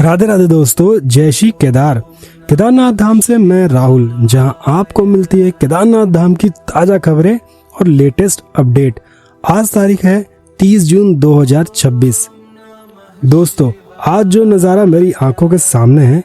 राधे राधे दोस्तों, जय श्री केदारनाथ धाम से मैं राहुल, जहां आपको मिलती है केदारनाथ धाम की ताजा खबरें और लेटेस्ट अपडेट। आज तारीख है 30 जून 2026। दोस्तों, आज जो नज़ारा मेरी आंखों के सामने है,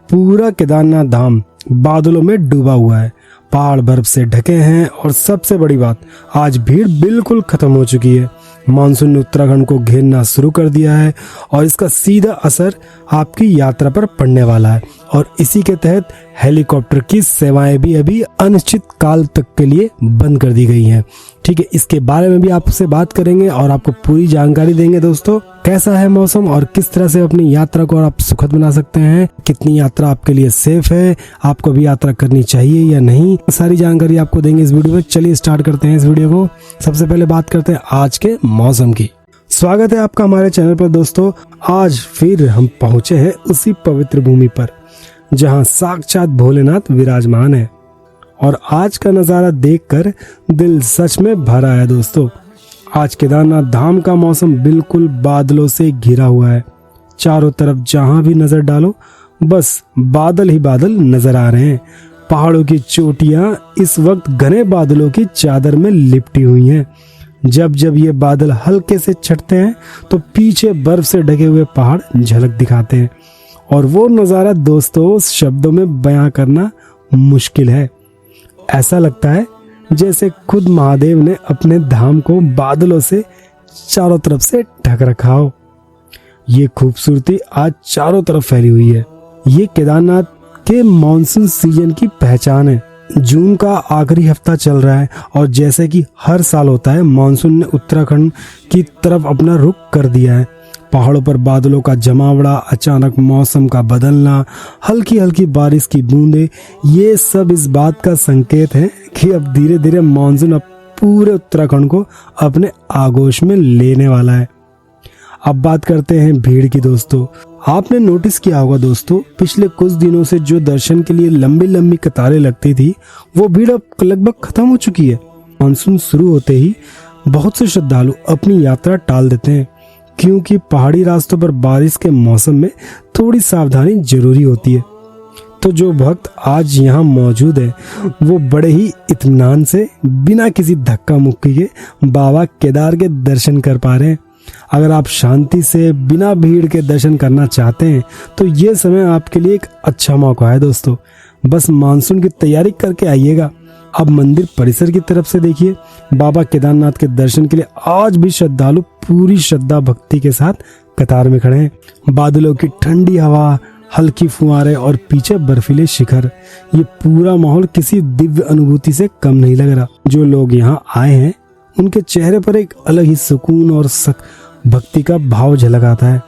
पूरा केदारनाथ धाम बादलों में डूबा हुआ है। पहाड़ बर्फ से ढके हैं और सबसे बड़ी बात, आज भीड़ बिल्कुल खत्म हो चुकी है। मानसून ने उत्तराखंड को घेरना शुरू कर दिया है और इसका सीधा असर आपकी यात्रा पर पड़ने वाला है। और इसी के तहत हेलीकॉप्टर की सेवाएं भी अभी अनिश्चित काल तक के लिए बंद कर दी गई हैं। ठीक है, इसके बारे में भी आपसे बात करेंगे और आपको पूरी जानकारी देंगे। दोस्तों, कैसा है मौसम और किस तरह से अपनी यात्रा को और आप सुखद बना सकते हैं, कितनी यात्रा आपके लिए सेफ है, आपको भी यात्रा करनी चाहिए या नहीं, सारी जानकारी आपको देंगे इस वीडियो में। चलिए स्टार्ट करते हैं इस वीडियो को। सबसे पहले बात करते हैं आज के मौसम की। स्वागत है आपका हमारे चैनल पर। दोस्तों, आज फिर हम पहुंचे हैं उसी पवित्र भूमि पर जहां साक्षात भोलेनाथ विराजमान है और आज का नजारा देखकर दिल सच में भर आया। दोस्तों, आज केदारनाथ धाम का मौसम बिल्कुल बादलों से घिरा हुआ है। चारों तरफ जहां भी नजर डालो बस बादल ही बादल नजर आ रहे हैं। पहाड़ों की चोटियां इस वक्त घने बादलों की चादर में लिपटी हुई हैं। जब जब ये बादल हल्के से छटते हैं तो पीछे बर्फ से ढके हुए पहाड़ झलक दिखाते हैं और वो नज़ारा दोस्तों शब्दों में बयां करना मुश्किल है। ऐसा लगता है जैसे खुद महादेव ने अपने धाम को बादलों से चारों तरफ से ढक रखा हो। ये खूबसूरती आज चारों तरफ फैली हुई है। ये केदारनाथ के मॉनसून सीजन की पहचान है। जून का आखिरी हफ्ता चल रहा है और जैसे कि हर साल होता है, मानसून ने उत्तराखंड की तरफ अपना रुख कर दिया है। पहाड़ों पर बादलों का जमावड़ा, अचानक मौसम का बदलना, हल्की हल्की बारिश की बूंदें, ये सब इस बात का संकेत है कि अब धीरे धीरे मानसून अब पूरे उत्तराखंड को अपने आगोश में लेने वाला है। अब बात करते हैं भीड़ की। दोस्तों, आपने नोटिस किया होगा दोस्तों, पिछले कुछ दिनों से जो दर्शन के लिए लंबी लंबी कतारें लगती थी, वो भीड़ अब लगभग खत्म हो चुकी है। मानसून शुरू होते ही बहुत से श्रद्धालु अपनी यात्रा टाल देते हैं क्योंकि पहाड़ी रास्तों पर बारिश के मौसम में थोड़ी सावधानी जरूरी होती है। तो जो भक्त आज यहाँ मौजूद है वो बड़े ही इत्मीनान से बिना किसी धक्का मुक्की के बाबा केदार के दर्शन कर पा रहे हैं। अगर आप शांति से बिना भीड़ के दर्शन करना चाहते हैं तो ये समय आपके लिए एक अच्छा मौका है। दोस्तों, बस मानसून की तैयारी करके आइएगा। अब मंदिर परिसर की तरफ से देखिए, बाबा केदारनाथ के दर्शन के लिए आज भी श्रद्धालु पूरी श्रद्धा भक्ति के साथ कतार में खड़े हैं। बादलों की ठंडी हवा, हल्की फुहारें और पीछे बर्फीले शिखर, ये पूरा माहौल किसी दिव्य अनुभूति से कम नहीं लग रहा। जो लोग यहाँ आए हैं उनके चेहरे पर एक अलग ही सुकून और भक्ति का भाव झलक आता है।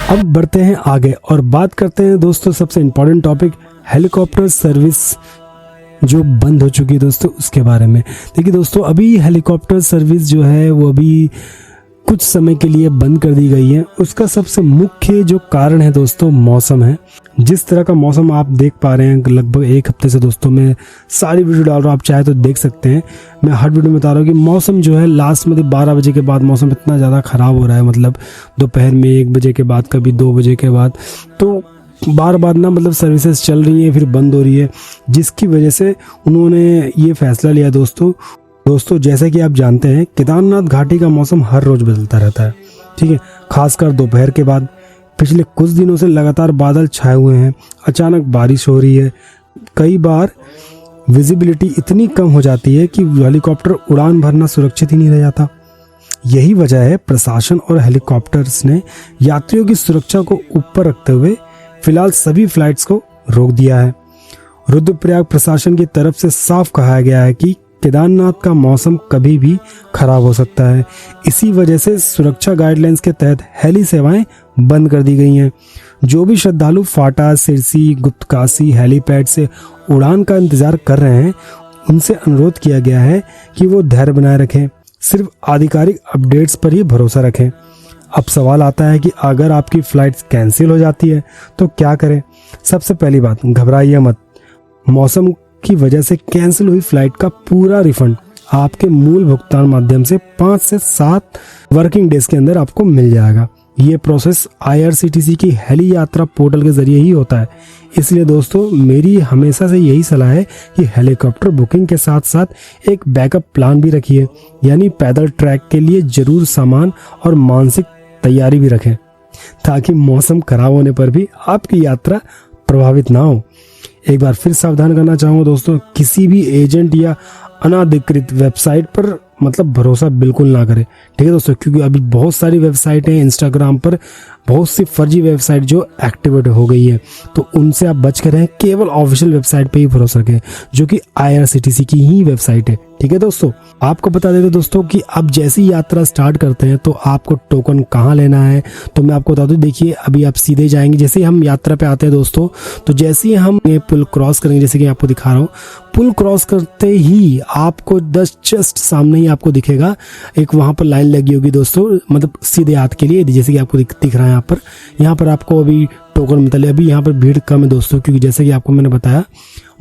अब बढ़ते हैं आगे और बात करते हैं दोस्तों सबसे इम्पोर्टेंट टॉपिक, हेलीकॉप्टर सर्विस जो बंद हो चुकी है दोस्तों, उसके बारे में। देखिए दोस्तों, अभी हेलीकॉप्टर सर्विस जो है वो अभी कुछ समय के लिए बंद कर दी गई है। उसका सबसे मुख्य जो कारण है दोस्तों मौसम है। जिस तरह का मौसम आप देख पा रहे हैं, लगभग एक हफ्ते से दोस्तों मैं सारी वीडियो डाल रहा हूँ, आप चाहे तो देख सकते हैं। मैं हर वीडियो में बता रहा हूँ कि मौसम जो है लास्ट में 12 बजे के बाद मौसम इतना ज़्यादा ख़राब हो रहा है, मतलब दोपहर में 1 बजे के बाद, कभी 2 बजे के बाद, तो बार बार ना मतलब सर्विसेज चल रही हैं फिर बंद हो रही है, जिसकी वजह से उन्होंने ये फैसला लिया। दोस्तों, जैसा कि आप जानते हैं केदारनाथ घाटी का मौसम हर रोज बदलता रहता है। ठीक है, खासकर दोपहर के बाद। पिछले कुछ दिनों से लगातार बादल छाए हुए हैं, अचानक बारिश हो रही है। कई बार विजिबिलिटी इतनी कम हो जाती है कि हेलीकॉप्टर उड़ान भरना सुरक्षित ही नहीं रह जाता। यही वजह है प्रशासन और हेलीकॉप्टर्स ने यात्रियों की सुरक्षा को ऊपर रखते हुए फिलहाल सभी फ्लाइट्स को रोक दिया है। रुद्रप्रयाग प्रशासन की तरफ से साफ कहा गया है कि केदारनाथ का मौसम कभी भी खराब हो सकता है। इसी वजह से सुरक्षा गाइडलाइंस के तहत हेली सेवाएं बंद कर दी गई हैं। जो भी श्रद्धालु फाटा, सिरसी, गुप्तकाशी हेलीपैड से उड़ान का इंतजार कर रहे हैं, उनसे अनुरोध किया गया है कि वो धैर्य बनाए रखें, सिर्फ आधिकारिक अपडेट्स पर ही भरोसा रखें। अब सवाल आता है कि अगर आपकी फ्लाइट्स कैंसिल हो जाती है तो क्या करें। सबसे पहली बात, घबराइए मत। मौसम की वजह से कैंसिल हुई फ्लाइट का पूरा रिफंड आपके मूल भुगतान माध्यम से 5 से 7 वर्किंग डेज के अंदर आपको मिल जाएगा। ये प्रोसेस IRCTC की हेली यात्रा पोर्टल के जरिए ही होता है। इसलिए दोस्तों, मेरी हमेशा से यही सलाह है कि हेलीकॉप्टर बुकिंग के साथ साथ एक बैकअप प्लान भी रखिए, यानी पैदल ट्रैक के लिए जरूर सामान और मानसिक तैयारी भी रखें, ताकि मौसम खराब होने पर भी आपकी यात्रा प्रभावित ना हो। एक बार फिर सावधान करना चाहूँगा दोस्तों, किसी भी एजेंट या अनाधिकृत वेबसाइट पर भरोसा बिल्कुल ना करें, ठीक है दोस्तों, क्योंकि अभी बहुत सारी वेबसाइट हैं इंस्टाग्राम पर, बहुत सी फर्जी वेबसाइट जो एक्टिवेट हो गई है, तो उनसे आप बच कर रहें। केवल ऑफिशियल वेबसाइट पे ही भरोसा करें, जो कि IRCTC की ही वेबसाइट है, ठीक है दोस्तों। आपको बता देते दोस्तों कि अब जैसी यात्रा स्टार्ट करते हैं तो आपको टोकन कहाँ लेना है, तो मैं आपको बता दूं। देखिए, अभी आप सीधे जाएंगे, जैसे ही हम यात्रा पे आते हैं दोस्तों, तो जैसे ही हम ये पुल क्रॉस करेंगे, जैसे कि आपको दिखा रहा हूँ, पुल क्रॉस करते ही आपको जस्ट सामने ही आपको दिखेगा एक, वहां पर लाइन लगी होगी दोस्तों, सीधे हाथ के लिए, जैसे कि आपको दिख रहा है यहाँ पर आपको अभी टोकन मिलता है। अभी यहाँ पर भीड़ कम है दोस्तों, क्योंकि जैसे कि आपको मैंने बताया,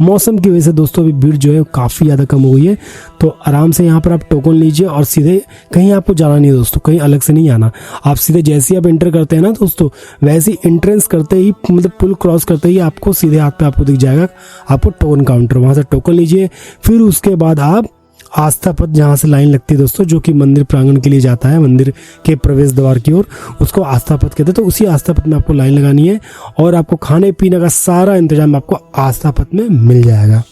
मौसम की वजह से दोस्तों अभी भीड़ जो है काफ़ी ज़्यादा कम हो गई है। तो आराम से यहाँ पर आप टोकन लीजिए और सीधे, कहीं आपको जाना नहीं है दोस्तों, कहीं अलग से नहीं आना। आप सीधे जैसे ही आप एंटर करते हैं ना दोस्तों, वैसे ही एंट्रेंस करते ही, पुल क्रॉस करते ही आपको सीधे हाथ पे आपको दिख जाएगा आपको टोकन काउंटर, वहाँ से टोकन लीजिए। फिर उसके बाद आप आस्था पथ, जहाँ से लाइन लगती है दोस्तों, जो कि मंदिर प्रांगण के लिए जाता है, मंदिर के प्रवेश द्वार की ओर, उसको आस्था पथ कहते हैं। तो उसी आस्था पथ में आपको लाइन लगानी है और आपको खाने पीने का सारा इंतजाम आपको आस्था पथ में मिल जाएगा।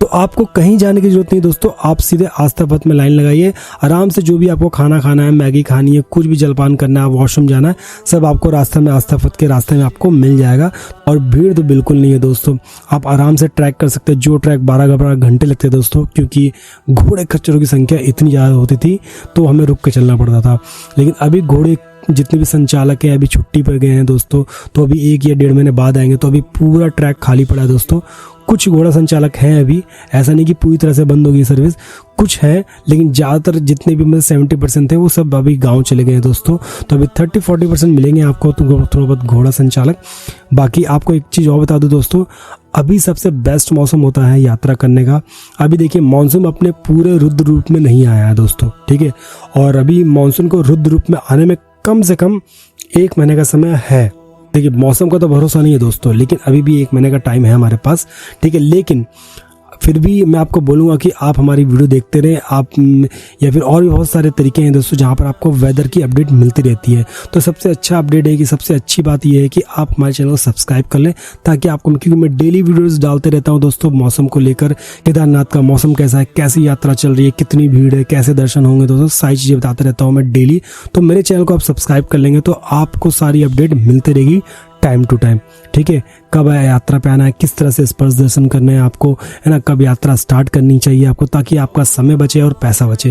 तो आपको कहीं जाने की जरूरत नहीं दोस्तों, आप सीधे आस्था पथ में लाइन लगाइए, आराम से जो भी आपको खाना खाना है, मैगी खानी है, कुछ भी जलपान करना है, वॉशरूम जाना है, सब आपको रास्ते में, आस्था पथ के रास्ते में आपको मिल जाएगा। और भीड़ तो बिल्कुल नहीं है दोस्तों, आप आराम से ट्रैक कर सकते हैं। जो ट्रैक 12 घंटे लगते हैं दोस्तों, क्योंकि घोड़े खच्चरों की संख्या इतनी ज़्यादा होती थी तो हमें रुक के चलना पड़ता था। लेकिन अभी घोड़े जितने भी संचालक हैं अभी छुट्टी पर गए हैं दोस्तों, तो अभी 1 या 1.5 महीने बाद आएंगे, तो अभी पूरा ट्रैक खाली पड़ा है दोस्तों। कुछ घोड़ा संचालक हैं अभी, ऐसा नहीं कि पूरी तरह से बंद होगी सर्विस, कुछ है, लेकिन ज़्यादातर जितने भी 70% थे वो सब अभी गांव चले गए हैं दोस्तों। तो अभी 30-40% मिलेंगे आपको तो थोड़ा बहुत घोड़ा संचालक। बाकी आपको एक चीज़ और बता दूं दोस्तों, अभी सबसे बेस्ट मौसम होता है यात्रा करने का। अभी देखिए, मानसून अपने पूरे रुद्र रूप में नहीं आया है दोस्तों, ठीक है, और अभी मानसून को रुद्र रूप में आने में कम से कम 1 महीने का समय है। देखिए, मौसम का तो भरोसा नहीं है दोस्तों, लेकिन अभी भी 1 महीने का टाइम है हमारे पास, ठीक है। लेकिन फिर भी मैं आपको बोलूँगा कि आप हमारी वीडियो देखते रहें, आप या फिर और भी बहुत सारे तरीके हैं दोस्तों जहाँ पर आपको वेदर की अपडेट मिलती रहती है। तो सबसे अच्छा अपडेट है कि सबसे अच्छी बात यह है कि आप हमारे चैनल को सब्सक्राइब कर लें, ताकि आपको, क्योंकि मैं डेली वीडियोस डालते रहता हूँ दोस्तों मौसम को लेकर, केदारनाथ का मौसम कैसा है, कैसी यात्रा चल रही है, कितनी भीड़ है, कैसे दर्शन होंगे दोस्तों, सारी चीज़ें बताते रहता हूँ मैं डेली। तो मेरे चैनल को आप सब्सक्राइब कर लेंगे तो आपको सारी अपडेट मिलती रहेगी टाइम टू टाइम, ठीक है। कब यात्रा पे आना है, किस तरह से स्पर्श दर्शन करने हैं आपको, है ना, कब यात्रा स्टार्ट करनी चाहिए आपको, ताकि आपका समय बचे और पैसा बचे।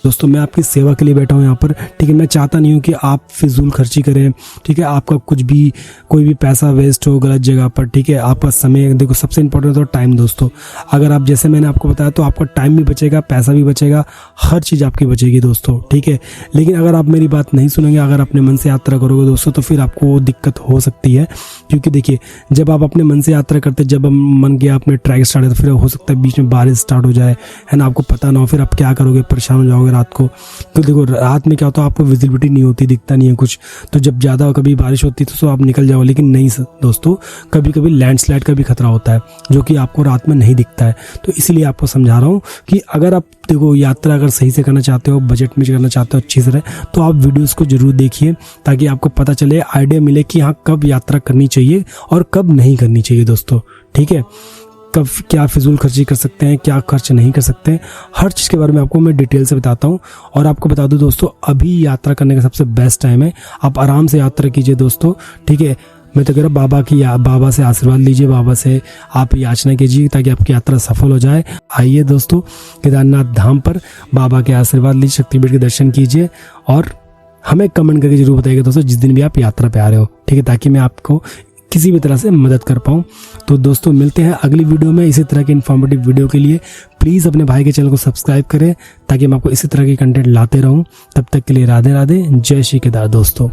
दोस्तों, मैं आपकी सेवा के लिए बैठा हूँ यहाँ पर, ठीक है। मैं चाहता नहीं हूँ कि आप फिजूल खर्ची करें, ठीक है, आपका कोई भी पैसा वेस्ट हो गलत जगह पर, ठीक है। आपका समय, देखो सबसे इंपॉर्टेंट तो टाइम दोस्तों, अगर आप, जैसे मैंने आपको बताया, तो आपका टाइम भी बचेगा, पैसा भी बचेगा, हर चीज़ आपकी बचेगी दोस्तों, ठीक है। लेकिन अगर आप मेरी बात नहीं सुनेंगे, अगर अपने मन से यात्रा करोगे दोस्तों, तो फिर आपको दिक्कत हो सकती है। क्योंकि देखिए, जब आप अपने मन से यात्रा करते, जब मन गया आपने ट्रैक स्टार्ट है, तो फिर हो सकता है बीच में बारिश स्टार्ट हो जाए, है ना, आपको पता ना हो, फिर आप क्या करोगे, परेशान हो जाओगे रात को। तो देखो, रात में क्या होता है, आपको विजिबिलिटी नहीं होती, दिखता नहीं है कुछ, तो जब ज़्यादा कभी बारिश होती है तो आप निकल जाओ। लेकिन नहीं दोस्तों, कभी कभी लैंडस्लाइड का भी खतरा होता है, जो कि आपको रात में नहीं दिखता है। तो इसीलिए आपको समझा रहा हूँ कि अगर आप, देखो, यात्रा अगर सही से करना चाहते हो, बजट में करना चाहते हो अच्छी तरह, तो आप वीडियोस को जरूर देखिए, ताकि आपको पता चले, आइडिया मिले कि हाँ कब यात्रा करनी चाहिए और कब नहीं करनी चाहिए दोस्तों, ठीक है। कब क्या फिजूल खर्ची कर सकते हैं, क्या खर्च नहीं कर सकते हैं, हर चीज़ के बारे में आपको मैं डिटेल से बताता हूँ। और आपको बता दूँ दोस्तों, अभी यात्रा करने का सबसे बेस्ट टाइम है, आप आराम से यात्रा कीजिए दोस्तों, ठीक है। मैं तो कह रहा हूँ, बाबा से आशीर्वाद लीजिए, बाबा से आप याचना कीजिए ताकि आपकी यात्रा सफल हो जाए। आइए दोस्तों, केदारनाथ धाम पर बाबा के आशीर्वाद लीजिए, शक्तिपीठ के दर्शन कीजिए, और हमें कमेंट करके जरूर बताइएगा दोस्तों जिस दिन भी आप यात्रा पे आ रहे हो, ठीक है, ताकि मैं आपको किसी भी तरह से मदद कर पाऊँ। तो दोस्तों मिलते हैं अगली वीडियो में इसी तरह की इन्फॉर्मेटिव वीडियो के लिए। प्लीज़ अपने भाई के चैनल को सब्सक्राइब करें ताकि मैं आपको इसी तरह की कंटेंट लाते रहूँ। तब तक के लिए राधे राधे, जय श्री केदार दोस्तों।